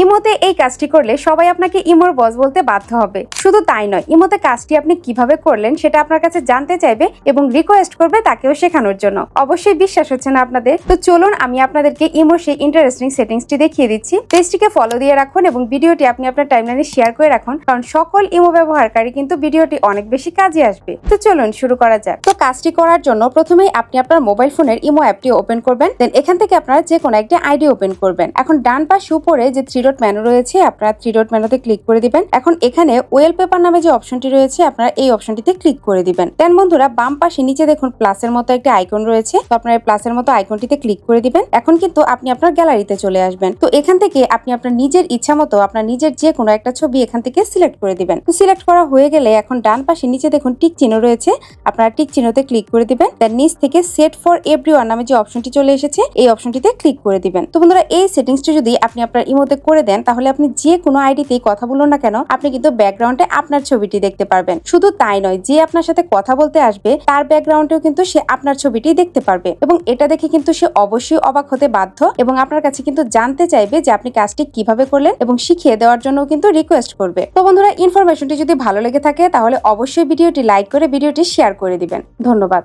ইমোতে এই কাজটি করলে সবাই আপনাকে ইমোর বস বলতে বাধ্য হবে। শুধু তাই নয়, ইমোতে কাজটি আপনি কিভাবে করলেন সেটা আপনার কাছে জানতে চাইবে এবং রিকোয়েস্ট করবে তাকেও শেখানোর জন্য। অবশ্যই বিশ্বাস হচ্ছে না আপনাদের? তো চলুন আমি আপনাদেরকে ইমোর সেই ইন্টারেস্টিং সেটিংসটি দেখিয়ে দিচ্ছি। পেজটিকে ফলো দিয়ে রাখুন এবং ভিডিওটি আপনি আপনার টাইমলাইনে শেয়ার করে রাখুন, কারণ সকল ইমো ব্যবহারকারী কিন্তু ভিডিওটি অনেক বেশি কাজে আসবে। তো চলুন শুরু করা যাক। তো কাজটি করার জন্য প্রথমেই আপনি আপনার মোবাইল ফোনের ইমো অ্যাপটি ওপেন করবেন। দেন এখান থেকে আপনারা যে কোনো একটি আইডি ওপেন করবেন। এখন ডান পাশে উপরে যে থ্রি ডট মেনু রয়েছে, আপনারা থ্রি ডট মেনুতে ক্লিক করে দিবেন। এখন এখানে ওয়েলপেপার নামে যে অপশনটি রয়েছে, আপনারা এই অপশনটিতে ক্লিক করে দিবেন। দেন বন্ধুরা বাম পাশে নিচে দেখুন প্লাসের মতো একটা আইকন রয়েছে, তো আপনারা প্লাসের মতো আইকনটিতে ক্লিক করে দিবেন। এখন কিন্তু আপনি আপনার গ্যালারিতে চলে আসবেন। তো এখান থেকে আপনি আপনার নিজের ইচ্ছা মতো আপনার নিজের যে কোনো একটা ছবি এখান থেকে সিলেক্ট করে দিবেন। তো সিলেক্ট করা হয়ে গেলে এখন ডান পাশে নিচে দেখুন টিক চিহ্ন রয়েছে, আপনারা টিক চিহ্নতে ক্লিক করে দিবেন। দেন নিচ থেকে সেট ফর এভরিওয়ান নামে যে অপশনটি চলে এসেছে, এই অপশনটিতে ক্লিক করে দিবেন। তো বন্ধুরা এই সেটিংসটি যদি আপনি আপনার ইমোতে করে দেন, তাহলে আপনি যে কোনো আইডিতেই কথা বলুন না কেন, আপনি কিন্তু ব্যাকগ্রাউন্ডে আপনার ছবিটি দেখতে পারবেন। শুধু তাই নয়, যে আপনার সাথে কথা বলতে আসবে তার ব্যাকগ্রাউন্ডেও কিন্তু সে আপনার ছবিটি দেখতে পারবে এবং এটা দেখে কিন্তু সে অবশ্যই অবাক হতে বাধ্য এবং আপনার কাছে কিন্তু জানতে চাইবে যে আপনি কাজটি কিভাবে করলেন এবং শিখিয়ে দেওয়ার জন্য কিন্তু রিকোয়েস্ট করবে। তো বন্ধুরা ইনফরমেশনটি যদি ভালো লেগে থাকে তাহলে অবশ্যই ভিডিওটি লাইক করে ভিডিওটি শেয়ার করে দিবেন। ধন্যবাদ।